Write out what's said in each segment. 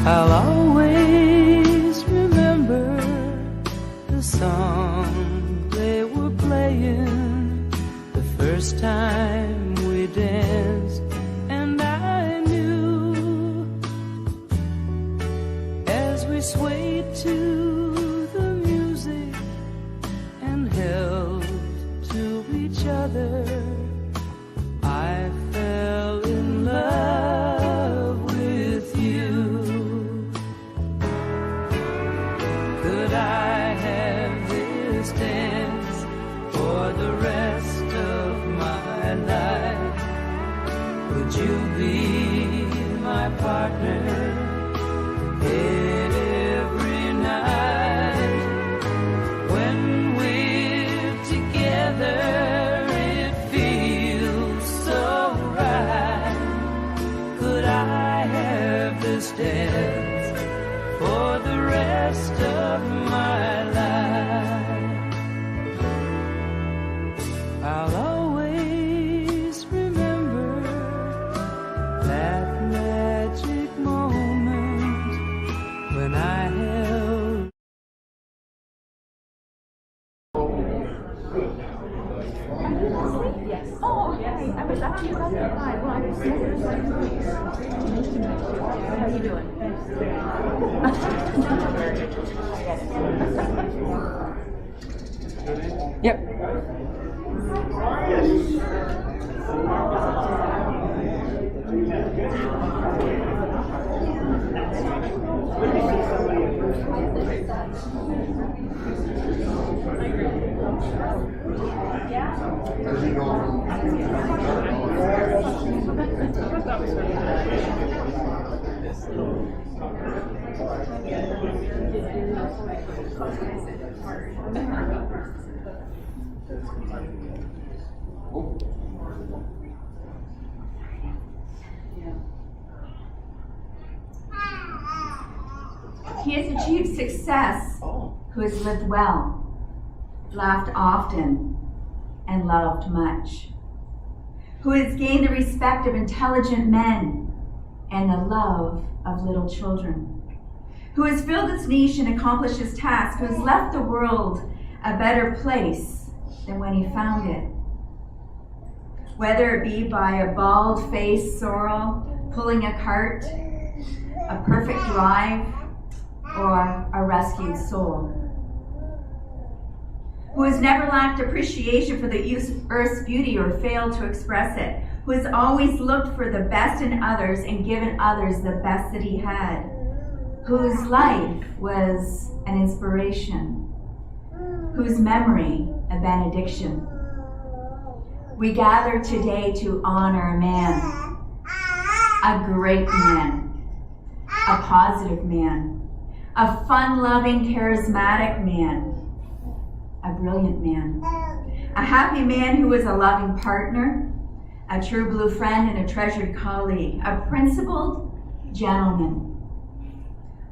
I'll always remember the song they were playing the first time we danced, and I knew as we swayed to the music and held to each other, I fell in love with you. Could I have this dance for the rest of my life? Would you be my partner every night? When we're together, it feels so right. Could I have this dance for the rest of my life? I'll always remember that magic moment when I held. Yes. Oh, okay. I was actually about to apply. Well, I was How are you doing? Yep. He has achieved success who has lived well, laughed often, and loved much, who has gained the respect of intelligent men and the love of little children, who has filled his niche and accomplished his task, who has left the world a better place than when he found it. Whether it be by a bald-faced sorrel pulling a cart, a perfect drive, or a rescued soul, who has never lacked appreciation for the earth's beauty or failed to express it, who has always looked for the best in others and given others the best that he had, whose life was an inspiration, whose memory a benediction. We gather today to honor a man, a great man, a positive man, a fun-loving, charismatic man, a brilliant man, a happy man who is a loving partner, a true blue friend and a treasured colleague, a principled gentleman.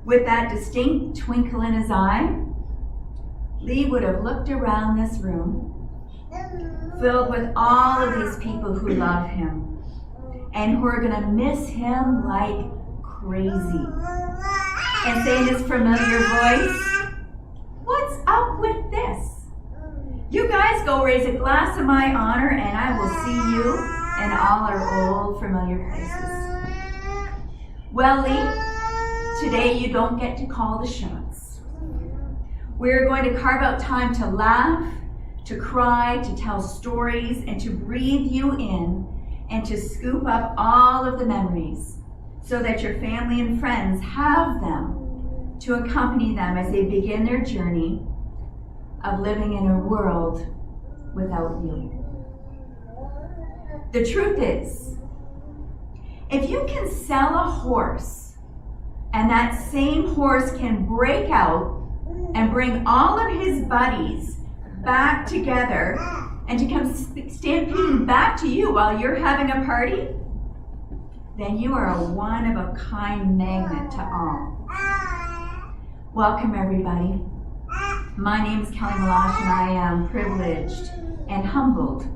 With that distinct twinkle in his eye, Lee would have looked around this room filled with all of these people who love him and who are going to miss him like crazy, and say in his familiar voice, "What's up with this? You guys go raise a glass in my honor and I will see you in all our old familiar places." Well, Lee, today you don't get to call the shots. We're going to carve out time to laugh, to cry, to tell stories, and to breathe you in, and to scoop up all of the memories so that your family and friends have them to accompany them as they begin their journey of living in a world without you. The truth is, if you can sell a horse and that same horse can break out and bring all of his buddies back together and to come stampeding back to you while you're having a party, then you are a one-of-a-kind magnet to all. Welcome, everybody. My name is Kelly Malash, and I am privileged and humbled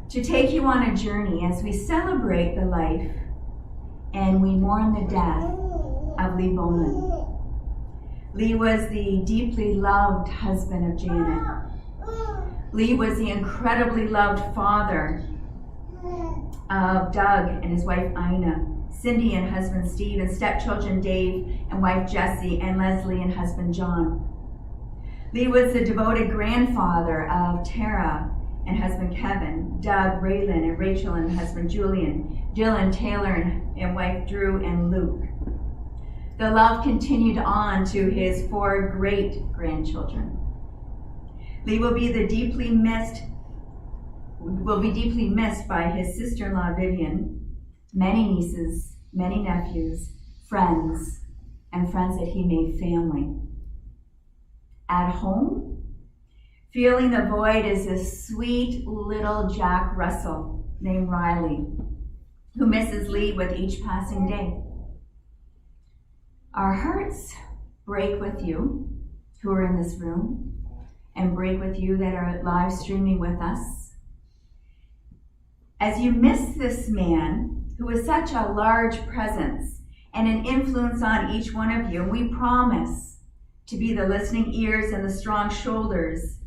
to take you on a journey as we celebrate the life and we mourn the death of Lee Bowman. Lee was the deeply loved husband of Janet. Lee was the incredibly loved father of Doug and his wife Ina, Cindy and husband Steve, and stepchildren Dave and wife Jessie, and Leslie and husband John. Lee was the devoted grandfather of Tara and husband Kevin, Doug, Raylan, and Rachel and husband Julian, Dylan, Taylor, and wife Drew, and Luke. The love continued on to his 4 great-grandchildren. Lee will be deeply missed by his sister-in-law Vivian, many nieces, many nephews, friends, and friends that he made family. At home, feeling the void is this sweet little Jack Russell named Riley, who misses Lee with each passing day. Our hearts break with you who are in this room, and break with you that are live streaming with us. As you miss this man who was such a large presence and an influence on each one of you, we promise to be the listening ears and the strong shoulders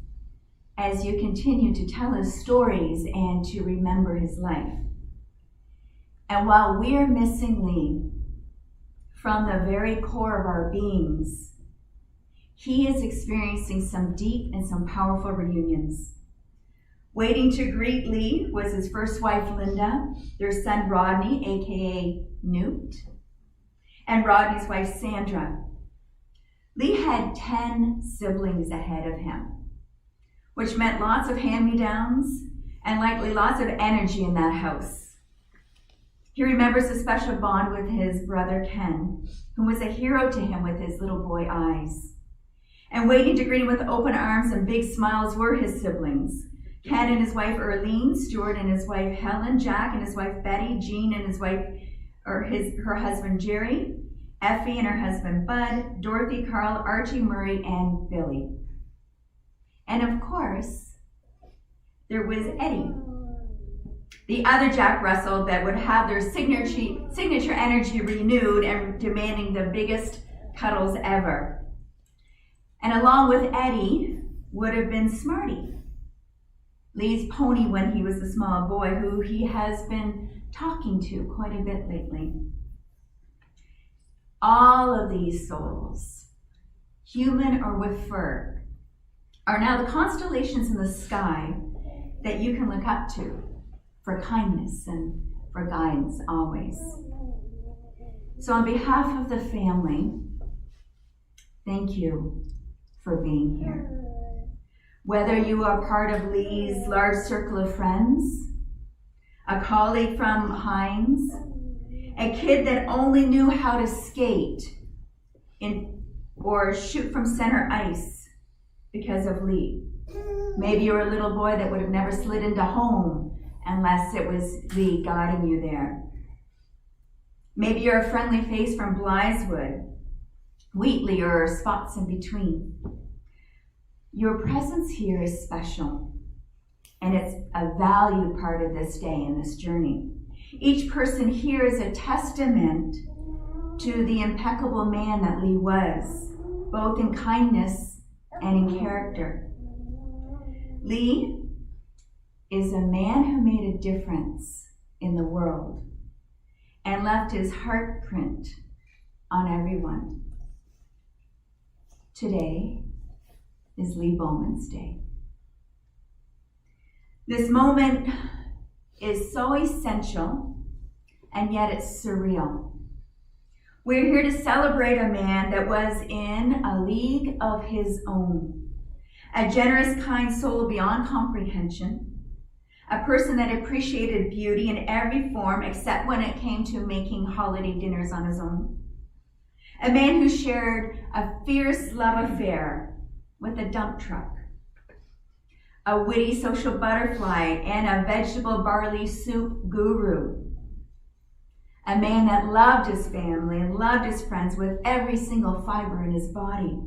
as you continue to tell his stories and to remember his life. And while we're missing Lee from the very core of our beings, he is experiencing some deep and some powerful reunions. Waiting to greet Lee was his first wife, Linda, their son, Rodney, aka Newt, and Rodney's wife, Sandra. Lee had 10 siblings ahead of him, which meant lots of hand-me-downs and likely lots of energy in that house. He remembers a special bond with his brother, Ken, who was a hero to him with his little boy eyes. And waiting to greet him with open arms and big smiles were his siblings. Ken and his wife Erlene, Stuart and his wife Helen, Jack and his wife Betty, Jean and his wife, her husband Jerry, Effie and her husband Bud, Dorothy, Carl, Archie, Murray, and Billy. And of course, there was Eddie, the other Jack Russell that would have their signature energy renewed and demanding the biggest cuddles ever. And along with Eddie would have been Smarty, Lee's pony when he was a small boy, who he has been talking to quite a bit lately. All of these souls, human or with fur, are now the constellations in the sky that you can look up to for kindness and for guidance always. So on behalf of the family, thank you for being here. Whether you are part of Lee's large circle of friends, a colleague from Hines, a kid that only knew how to skate or shoot from center ice because of Lee. Maybe you're a little boy that would have never slid into home unless it was Lee guiding you there. Maybe you're a friendly face from Blythewood, Wheatley, or spots in between. Your presence here is special, and it's a valued part of this day and this journey. Each person here is a testament to the impeccable man that Lee was, both in kindness and in character. Lee is a man who made a difference in the world and left his heart print on everyone. Today is Lee Bowman's day. This moment is so essential, and yet it's surreal. We're here to celebrate a man that was in a league of his own, a generous, kind soul beyond comprehension, a person that appreciated beauty in every form except when it came to making holiday dinners on his own, a man who shared a fierce love affair with a dump truck, a witty social butterfly, and a vegetable barley soup guru. A man that loved his family and loved his friends with every single fiber in his body.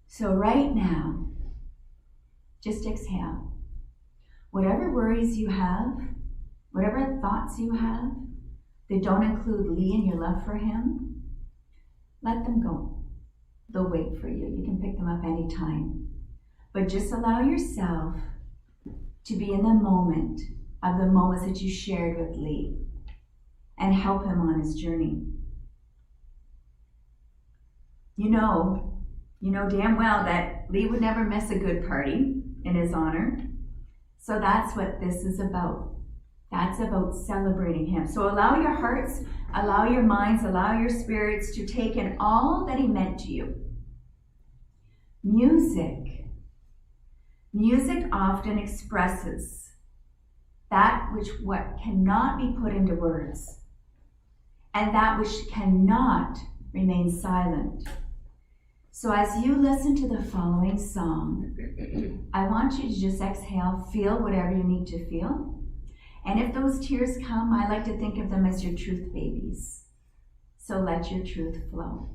So right now, just exhale. whatever worries you have, whatever thoughts you have that don't include Lee and your love for him, let them go. They'll wait for you. You can pick them up anytime. But just allow yourself to be in the moment of the moments that you shared with Lee and help him on his journey. You know damn well that Lee would never miss a good party in his honor. So that's what this is about. That's about celebrating him. So allow your hearts, allow your minds, allow your spirits to take in all that he meant to you. Music often expresses that what cannot be put into words, and that which cannot remain silent. So as you listen to the following song, I want you to just exhale, feel whatever you need to feel. And if those tears come, I like to think of them as your truth babies. So let your truth flow.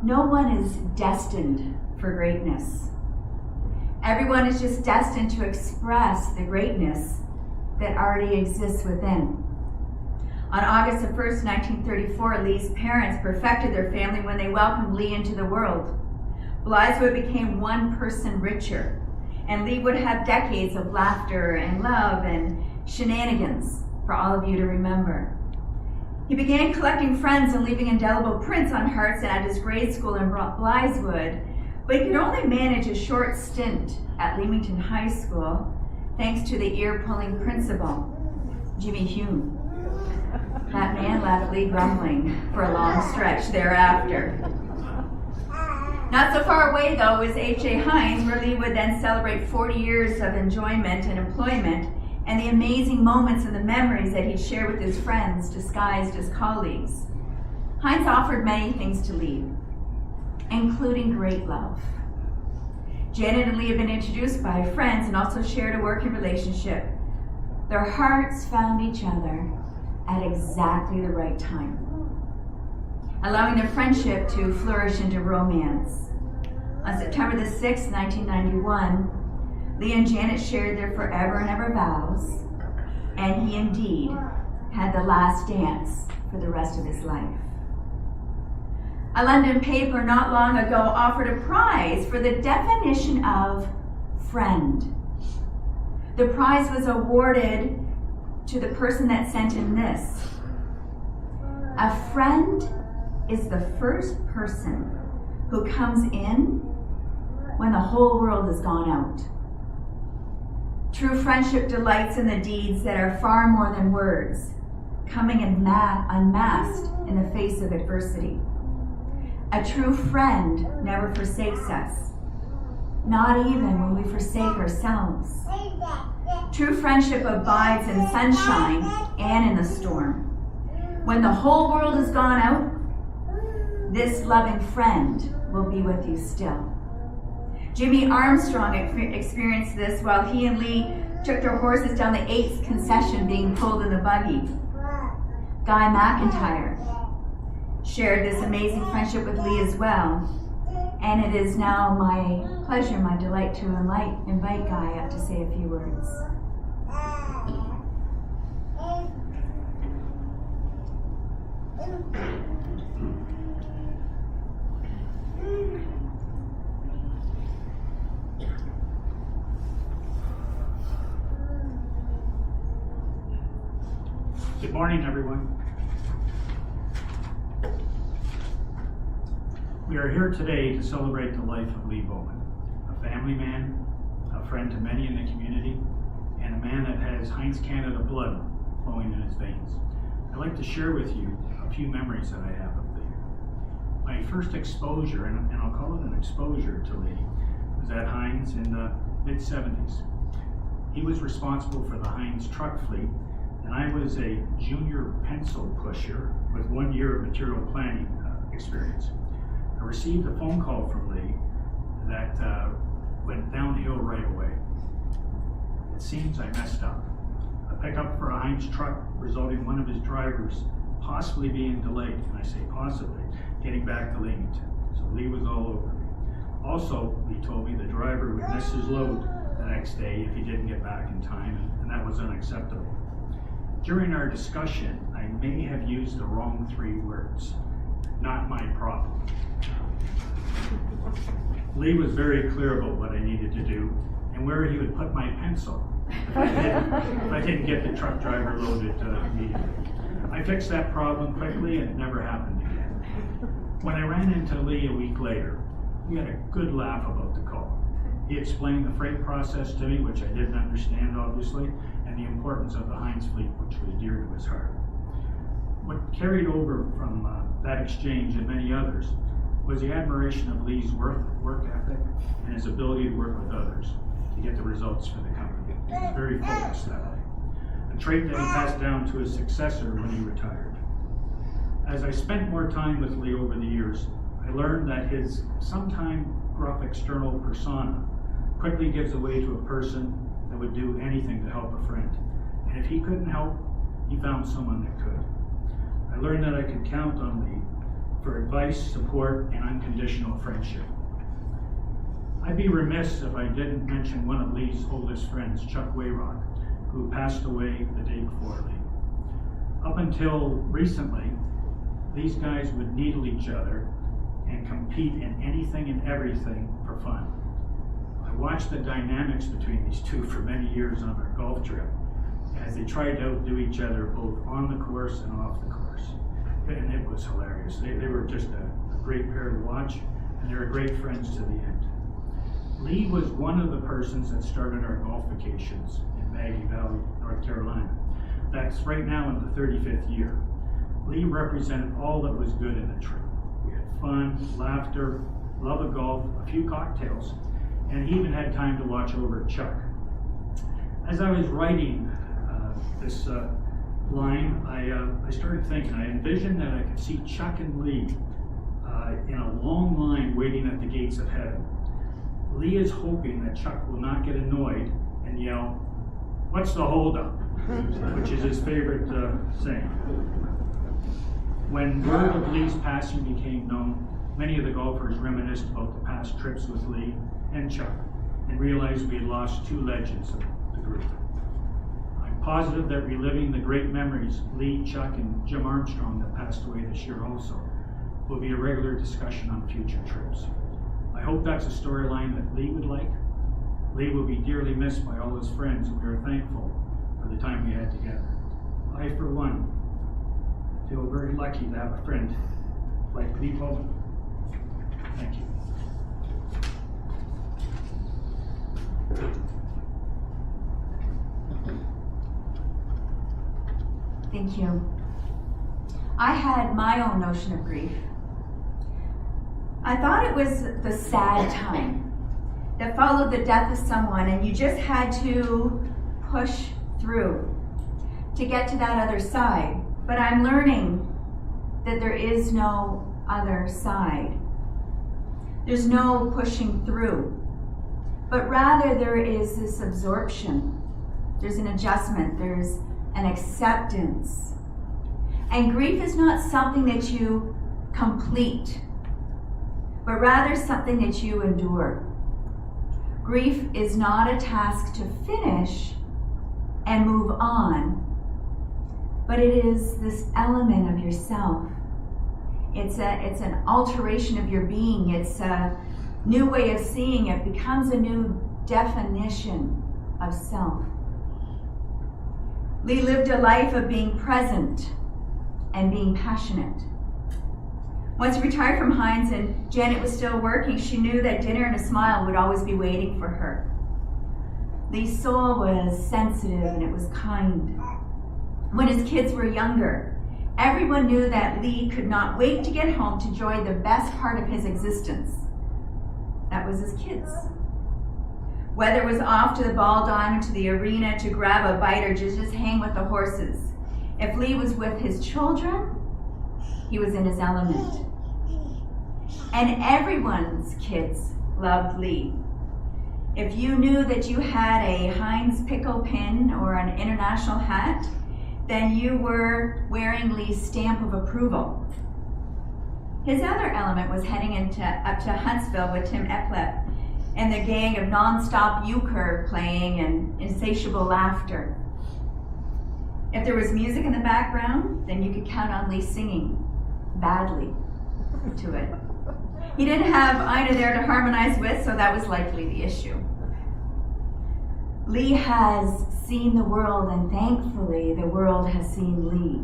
No one is destined for greatness. Everyone is just destined to express the greatness that already exists within. On August 1st, 1934, Lee's parents perfected their family when they welcomed Lee into the world. Blythewood became one person richer, and Lee would have decades of laughter and love and shenanigans for all of you to remember. He began collecting friends and leaving indelible prints on hearts at his grade school in Blythewood, but he could only manage a short stint at Leamington High School thanks to the ear-pulling principal, Jimmy Hume. That man left Lee grumbling for a long stretch thereafter. Not so far away, though, was H.A. Hines, where Lee would then celebrate 40 years of enjoyment and employment and the amazing moments and the memories that he'd share with his friends disguised as colleagues. Hines offered many things to Lee, including great love. Janet and Lee had been introduced by friends and also shared a working relationship. Their hearts found each other at exactly the right time, allowing their friendship to flourish into romance. On September the 6th, 1991, Lee and Janet shared their forever and ever vows, and he indeed had the last dance for the rest of his life. A London paper not long ago offered a prize for the definition of friend. The prize was awarded to the person that sent in this. A friend is the first person who comes in when the whole world has gone out. True friendship delights in the deeds that are far more than words, coming unmasked in the face of adversity. A true friend never forsakes us, not even when we forsake ourselves. True friendship abides in sunshine and in the storm. When the whole world has gone out, this loving friend will be with you still. Jimmy Armstrong experienced this while he and Lee took their horses down the 8th concession being pulled in the buggy. Guy McIntyre shared this amazing friendship with Lee as well. And it is now my pleasure, my delight to invite Guy up to say a few words. Good morning, everyone. We are here today to celebrate the life of Lee Bowman, a family man, a friend to many in the community, and a man that has Heinz Canada blood flowing in his veins. I'd like to share with you a few memories that I have of Lee. My first exposure, and I'll call it an exposure to Lee, was at Heinz in the mid-70s. He was responsible for the Heinz truck fleet, and I was a junior pencil pusher with 1 year of material planning experience. I received a phone call from Lee that went downhill right away. It seems I messed up. A pickup for a Heinz truck resulting in one of his drivers possibly being delayed, and I say possibly, getting back to Leamington. So Lee was all over me. Also, Lee told me the driver would miss his load the next day if he didn't get back in time, and that was unacceptable. During our discussion, I may have used the wrong 3 words. Not my problem. Lee was very clear about what I needed to do and where he would put my pencil if I didn't get the truck driver loaded immediately. I fixed that problem quickly and it never happened again. When I ran into Lee a week later, we had a good laugh about the call. He explained the freight process to me, which I didn't understand obviously, and the importance of the Heinz fleet, which was dear to his heart. What carried over from that exchange and many others was the admiration of Lee's work ethic and his ability to work with others to get the results for the company. He was very focused that way, a trait that he passed down to his successor when he retired. As I spent more time with Lee over the years, I learned that his sometime gruff external persona quickly gives away to a person that would do anything to help a friend. And if he couldn't help, he found someone that could. I learned that I could count on Lee for advice, support, and unconditional friendship. I'd be remiss if I didn't mention one of Lee's oldest friends, Chuck Wayrock, who passed away the day before Lee. Up until recently, these guys would needle each other and compete in anything and everything for fun. I watched the dynamics between these two for many years on our golf trip as they tried to outdo each other both on the course and off the course. And it was hilarious. They were just a great pair to watch, and they were great friends to the end. Lee was one of the persons that started our golf vacations in Maggie Valley, North Carolina. That's right now in the 35th year. Lee represented all that was good in the trip. We had fun, laughter, love of golf, a few cocktails, and he even had time to watch over Chuck. As I was writing this line, I started thinking, I envisioned that I could see Chuck and Lee in a long line waiting at the gates of heaven. Lee is hoping that Chuck will not get annoyed and yell, "What's the holdup?" which is his favorite saying. When word of Lee's passing became known, many of the golfers reminisced about the past trips with Lee and Chuck and realized we had lost two legends of the group. I'm positive that reliving the great memories Lee, Chuck, and Jim Armstrong that passed away this year also will be a regular discussion on future trips. I hope that's a storyline that Lee would like. Lee will be dearly missed by all his friends, and we are thankful for the time we had together. I, for one, feel very lucky to have a friend like Lee Bowman. Thank you. Thank you. I had my own notion of grief. I thought it was the sad time that followed the death of someone, and you just had to push through to get to that other side. But I'm learning that there is no other side. There's no pushing through, but rather there is this absorption. There's an adjustment, there's an acceptance. And grief is not something that you complete, but rather something that you endure. Grief is not a task to finish and move on, but it is this element of yourself. It's an alteration of your being. It's a new way of seeing. It becomes a new definition of self. Lee lived a life of being present and being passionate. Once retired from Heinz and Janet was still working, she knew that dinner and a smile would always be waiting for her. Lee's soul was sensitive and it was kind. When his kids were younger, everyone knew that Lee could not wait to get home to enjoy the best part of his existence. That was his kids. Whether it was off to the ball diamond, to the arena, to grab a bite, or just hang with the horses. If Lee was with his children, he was in his element. And everyone's kids loved Lee. If you knew that you had a Heinz pickle pin or an international hat, then you were wearing Lee's stamp of approval. His other element was heading up to Huntsville with Tim Eplep and the gang of non-stop euchre playing and insatiable laughter. If there was music in the background, then you could count on Lee singing badly to it. He didn't have Ina there to harmonize with, so that was likely the issue. Lee has seen the world, and thankfully the world has seen Lee.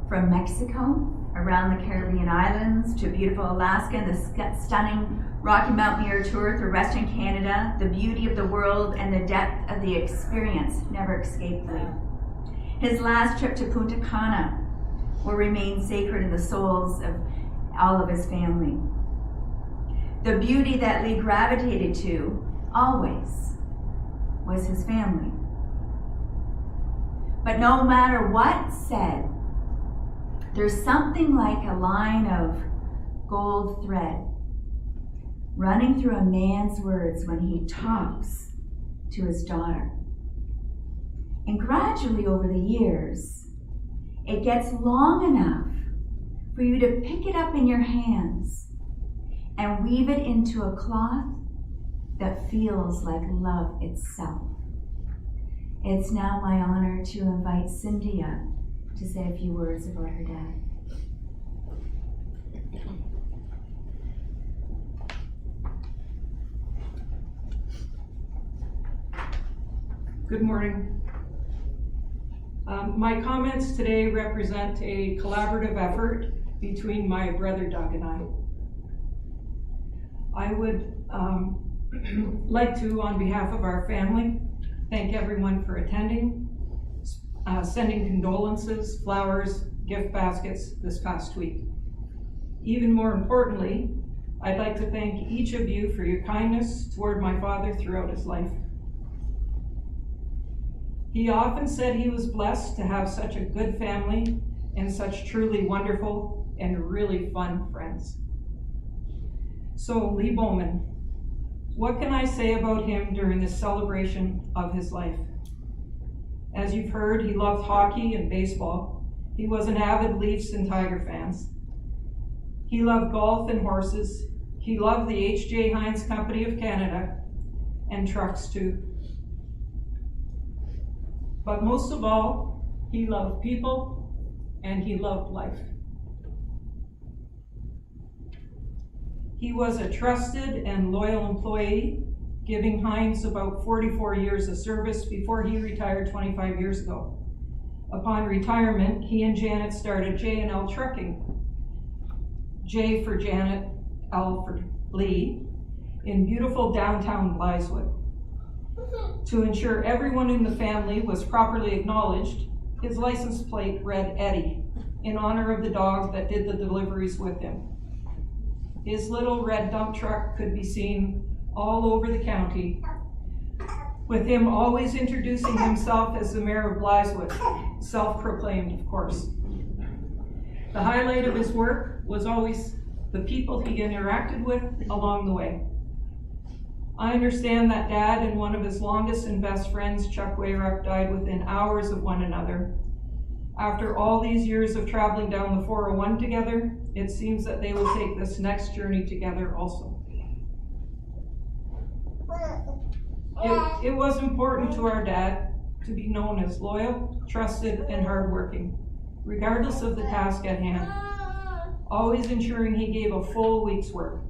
From Mexico, around the Caribbean islands, to beautiful Alaska, and the stunning Rocky Mountaineer tour through Western Canada, the beauty of the world and the depth of the experience never escaped Lee. His last trip to Punta Cana will remain sacred in the souls of all of his family. The beauty that Lee gravitated to always was his family. But no matter what's said, there's something like a line of gold thread running through a man's words when he talks to his daughter. And gradually over the years, it gets long enough for you to pick it up in your hands and weave it into a cloth that feels like love itself. It's now my honor to invite Cynthia to say a few words about her dad. Good morning. My comments today represent a collaborative effort between my brother Doug and I would like to, on behalf of our family, thank everyone for attending, sending condolences, flowers, gift baskets this past week. Even more importantly, I'd like to thank each of you for your kindness toward my father throughout his life. He often said he was blessed to have such a good family and such truly wonderful and really fun friends. So, Lee Bowman, what can I say about him during this celebration of his life? As you've heard, he loved hockey and baseball. He was an avid Leafs and Tiger fans. He loved golf and horses. He loved the H.J. Heinz Company of Canada and trucks too. But most of all, he loved people and he loved life. He was a trusted and loyal employee, giving Heinz about 44 years of service before he retired 25 years ago. Upon retirement, he and Janet started J&L Trucking. J for Janet, L for Lee, in beautiful downtown Blythewood. To ensure everyone in the family was properly acknowledged, his license plate read Eddie, in honor of the dog that did the deliveries with him. His little red dump truck could be seen all over the county, with him always introducing himself as the mayor of Blythewood, self-proclaimed, of course. The highlight of his work was always the people he interacted with along the way. I understand that Dad and one of his longest and best friends, Chuck Wayrup, died within hours of one another. After all these years of traveling down the 401 together, it seems that they will take this next journey together also. It was important to our dad to be known as loyal, trusted, and hardworking, regardless of the task at hand, always ensuring he gave a full week's work.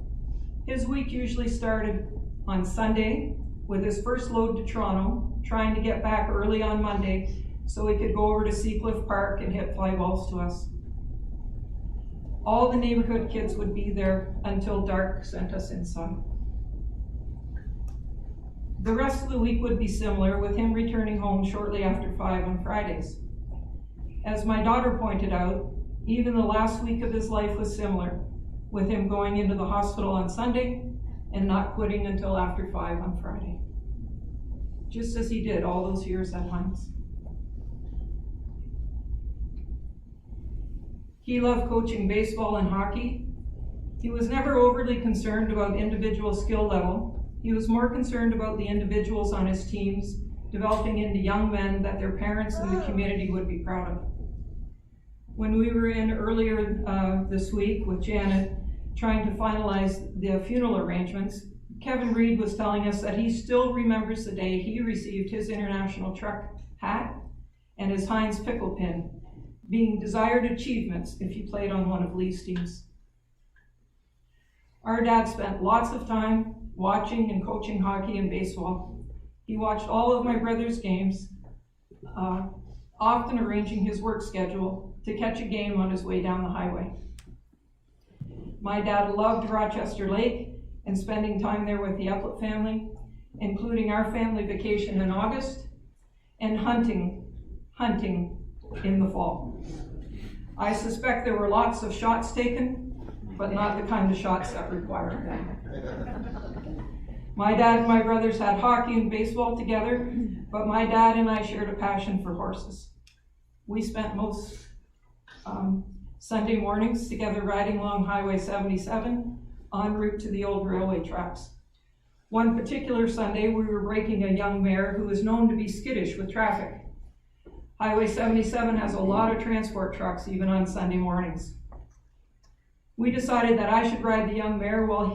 His week usually started on Sunday with his first load to Toronto, trying to get back early on Monday so he could go over to Seacliff Park and hit fly balls to us. All the neighborhood kids would be there until dark sent us inside. The rest of the week would be similar, with him returning home shortly after 5 on Fridays. As my daughter pointed out, even the last week of his life was similar, with him going into the hospital on Sunday and not quitting until after 5 on Friday, just as he did all those years at Heinz. He loved coaching baseball and hockey. He was never overly concerned about individual skill level. He was more concerned about the individuals on his teams developing into young men that their parents and the community would be proud of. When we were in earlier this week with Janet, trying to finalize the funeral arrangements, Kevin Reid was telling us that he still remembers the day he received his international truck hat and his Heinz pickle pin, being desired achievements if he played on one of Lee's teams. Our dad spent lots of time watching and coaching hockey and baseball. He watched all of my brother's games, often arranging his work schedule to catch a game on his way down the highway. My dad loved Rochester Lake and spending time there with the Uplet family, including our family vacation in August and hunting in the fall. I suspect there were lots of shots taken, but not the kind of shots that required them. My dad and my brothers had hockey and baseball together, but my dad and I shared a passion for horses. We spent most Sunday mornings together riding along Highway 77 en route to the old railway tracks. One particular Sunday, we were breaking a young mare who is known to be skittish with traffic. Highway 77 has a lot of transport trucks, even on Sunday mornings. We decided that I should ride the young mare while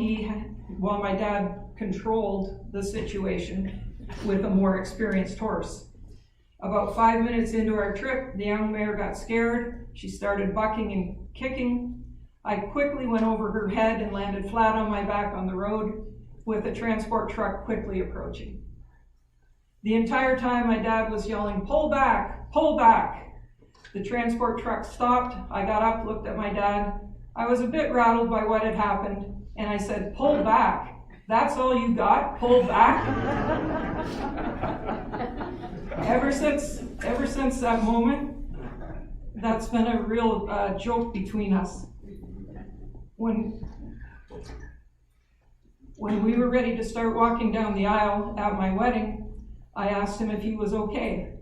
my dad controlled the situation with a more experienced horse. About 5 minutes into our trip, the young mare got scared. She started bucking and kicking. I quickly went over her head and landed flat on my back on the road, with a transport truck quickly approaching. The entire time my dad was yelling, "Pull back, pull back." The transport truck stopped. I got up, looked at my dad. I was a bit rattled by what had happened, and I said, "Pull back? That's all you got? Pull back?" Ever since that moment, that's been a real joke between us. When we were ready to start walking down the aisle at my wedding, I asked him if he was okay.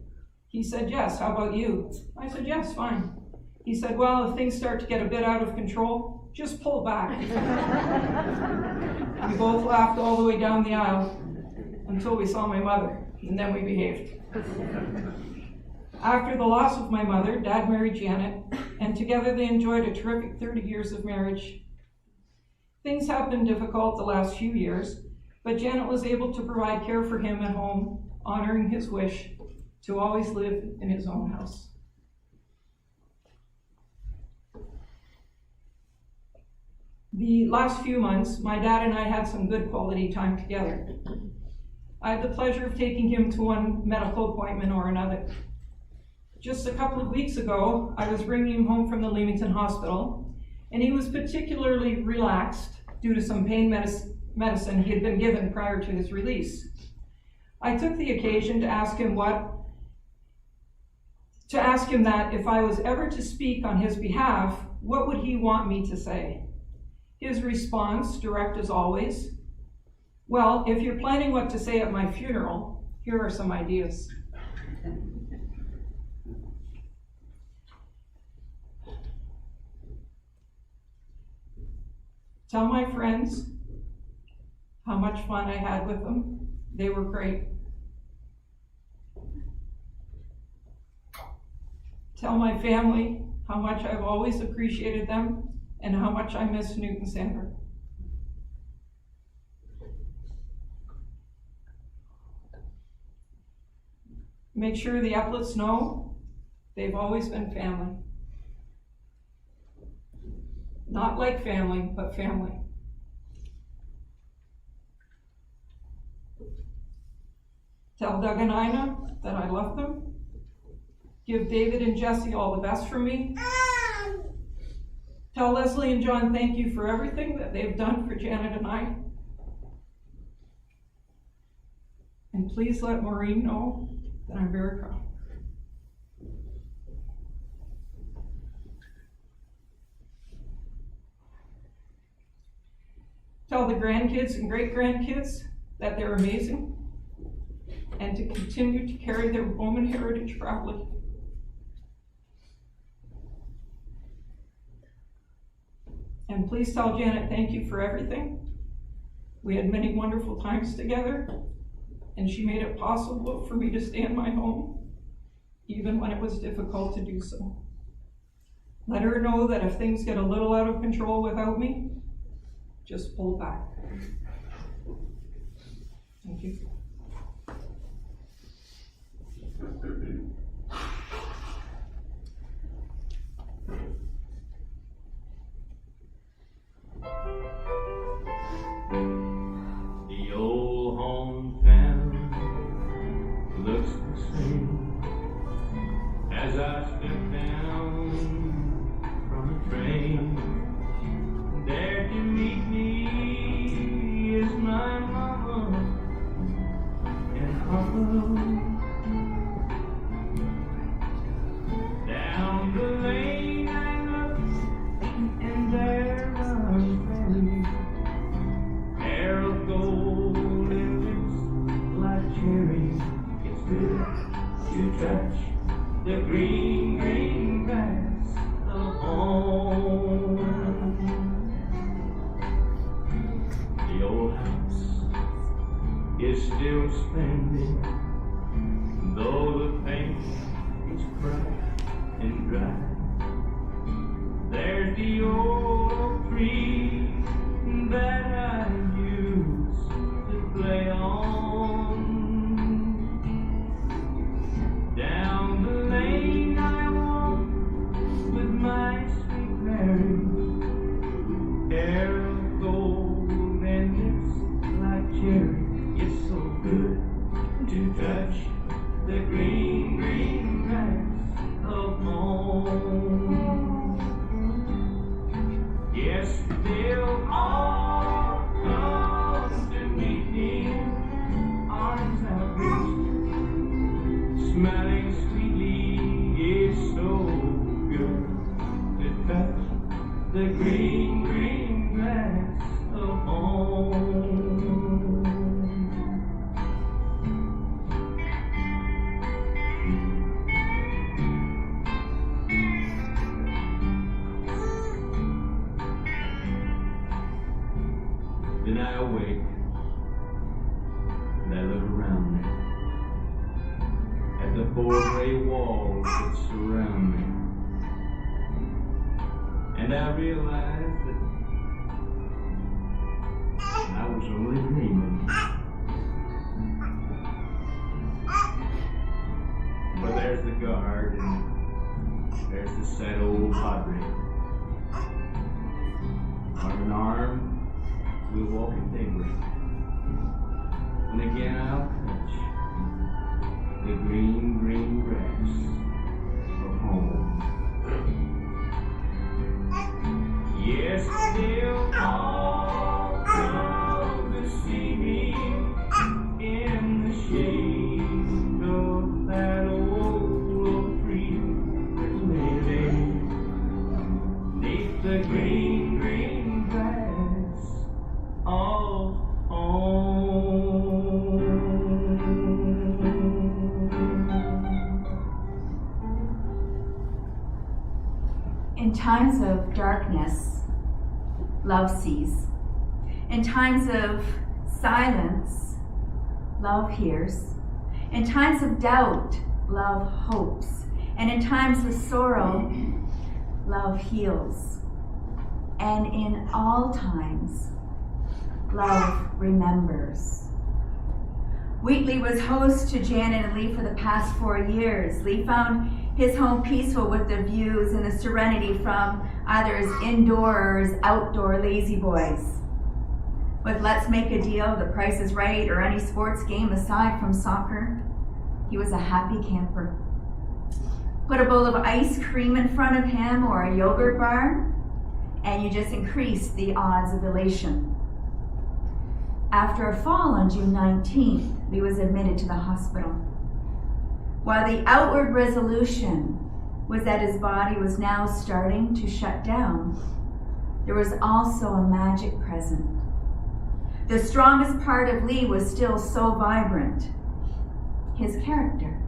He said, "Yes, how about you?" I said, "Yes, fine." He said, "Well, if things start to get a bit out of control, just pull back." We both laughed all the way down the aisle until we saw my mother, and then we behaved. After the loss of my mother, Dad married Janet, and together they enjoyed a terrific 30 years of marriage. Things have been difficult the last few years, but Janet was able to provide care for him at home, honoring his wish to always live in his own house. The last few months, my dad and I had some good quality time together. I had the pleasure of taking him to one medical appointment or another. Just a couple of weeks ago, I was bringing him home from the Leamington Hospital, and he was particularly relaxed due to some pain medicine he had been given prior to his release. I took the occasion to ask him that if I was ever to speak on his behalf, what would he want me to say? His response, direct as always, "Well, if you're planning what to say at my funeral, here are some ideas." Tell my friends how much fun I had with them. They were great. Tell my family how much I've always appreciated them and how much I miss Newton Sandra. Make sure the Eplets know they've always been family. Not like family, but family. Tell Doug and Ina that I love them. Give David and Jesse all the best from me. Tell Leslie and John thank you for everything that they've done for Janet and I. And please let Maureen know that I'm very proud. Tell the grandkids and great-grandkids that they're amazing and to continue to carry their Bowman heritage proudly. And please tell Janet thank you for everything. We had many wonderful times together, and she made it possible for me to stay in my home, even when it was difficult to do so. Let her know that if things get a little out of control without me, just pull back. Thank you. The old hometown looks the same as I step down from the train. There to meet me is my mama and papa. Down the lane I look, and there runs Fanny, hair of gold and lips like cherries. It's good to touch the green, green grass of home. The old house is still spending, though the paint is bright and dry. There's the old oak tree that I used to play on. Down the lane I walk with my sweet Mary, hair of gold and lips like cherry. It's so good to touch the green, green grass of home. Yes, they'll all come to meet me, arms outreached, smiling sweetly. It's so good to touch the green, green grass of home. Then I awake and I look around me at the four gray walls that surround me, and I realize that I was only dreaming. But there's the guard and there's the sad old padre. Arm in arm, we'll walk at daybreak, and again I'll touch the green, green grass of home. Yes, they'll all come to see me in the shade of that old oak tree that's living neath the green, green grass of home. In times of darkness, love sees. In times of silence, love hears. In times of doubt, love hopes. And in times of sorrow, love heals. And in all times, love remembers. Wheatley was host to Janet and Lee for the past 4 years. Lee found his home peaceful with the views and the serenity from either his indoor or his outdoor lazy boys. With Let's Make a Deal, The Price is Right, or any sports game aside from soccer, he was a happy camper. Put a bowl of ice cream in front of him or a yogurt bar, and you just increased the odds of elation. After a fall on June 19th, Lee was admitted to the hospital. While the outward resolution was that his body was now starting to shut down, there was also a magic present. The strongest part of Lee was still so vibrant: his character.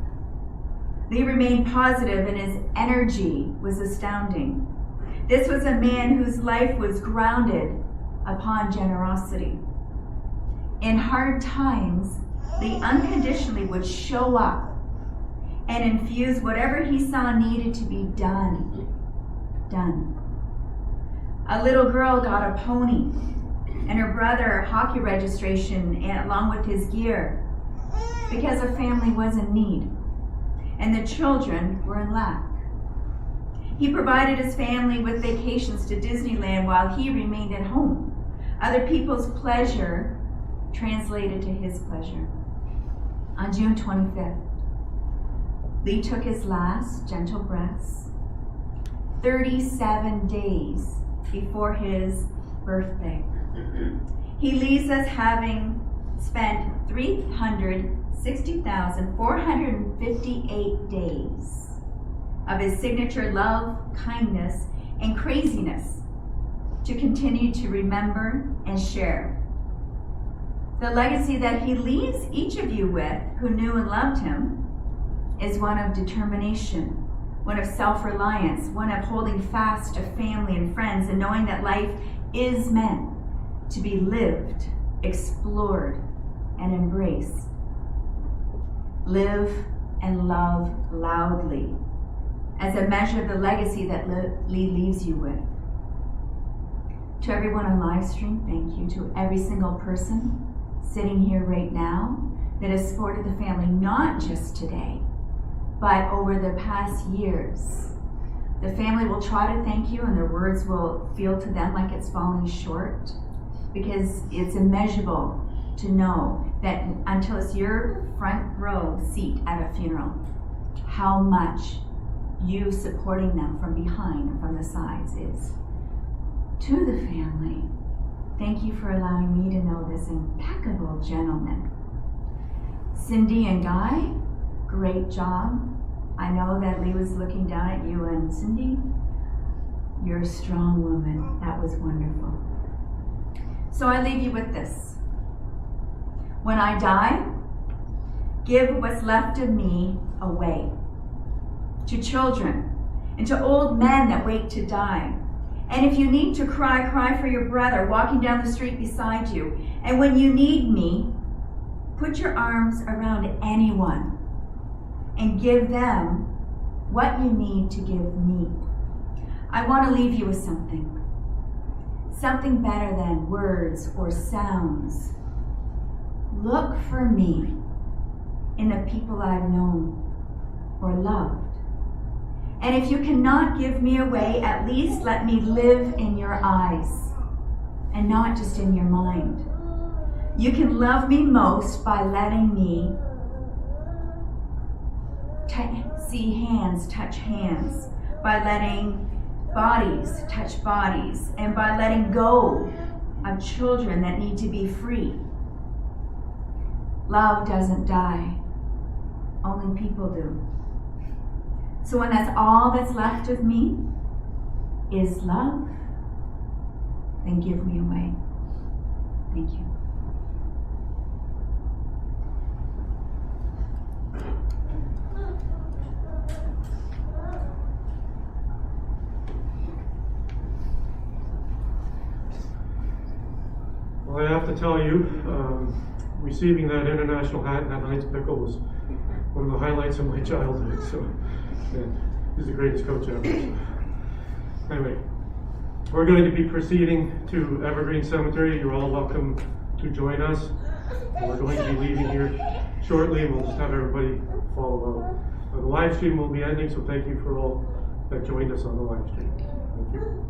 Lee remained positive and his energy was astounding. This was a man whose life was grounded upon generosity. In hard times, Lee unconditionally would show up and infuse whatever he saw needed to be done. A little girl got a pony and her brother a hockey registration along with his gear because a family was in need and the children were in lack. He provided his family with vacations to Disneyland while he remained at home. Other people's pleasure translated to his pleasure. On June 25th, Lee took his last gentle breaths 37 days before his birthday. He leaves us having spent 360,458 days of his signature love, kindness, and craziness to continue to remember and share. The legacy that he leaves each of you with who knew and loved him is one of determination, one of self-reliance, one of holding fast to family and friends and knowing that life is meant to be lived, explored, and embrace. Live and love loudly as a measure of the legacy that Lee leaves you with. To everyone on live stream, thank you. To every single person sitting here right now that has supported the family, not just today, but over the past years. The family will try to thank you, and their words will feel to them like it's falling short, because it's immeasurable to know that until it's your front row seat at a funeral, how much you supporting them from behind and from the sides is. To the family, thank you for allowing me to know this impeccable gentleman. Cindy and Guy, great job. I know that Lee was looking down at you, and Cindy, you're a strong woman. That was wonderful. So I leave you with this. When I die, give what's left of me away to children and to old men that wait to die. And if you need to cry, cry for your brother walking down the street beside you. And when you need me, put your arms around anyone and give them what you need to give me. I want to leave you with something better than words or sounds. Look for me in the people I've known or loved. And if you cannot give me away, at least let me live in your eyes and not just in your mind. You can love me most by letting me see hands touch hands, by letting bodies touch bodies, and by letting go of children that need to be free. Love doesn't die, only people do. So when that's all that's left of me is love, then give me away. Thank you. Well, I have to tell you, receiving that international hat and that Heinz pickle was one of the highlights of my childhood. So, yeah, he's the greatest coach ever. So. Anyway, we're going to be proceeding to Evergreen Cemetery. You're all welcome to join us. We're going to be leaving here shortly, and we'll just have everybody follow out. The live stream will be ending, so thank you for all that joined us on the live stream. Thank you.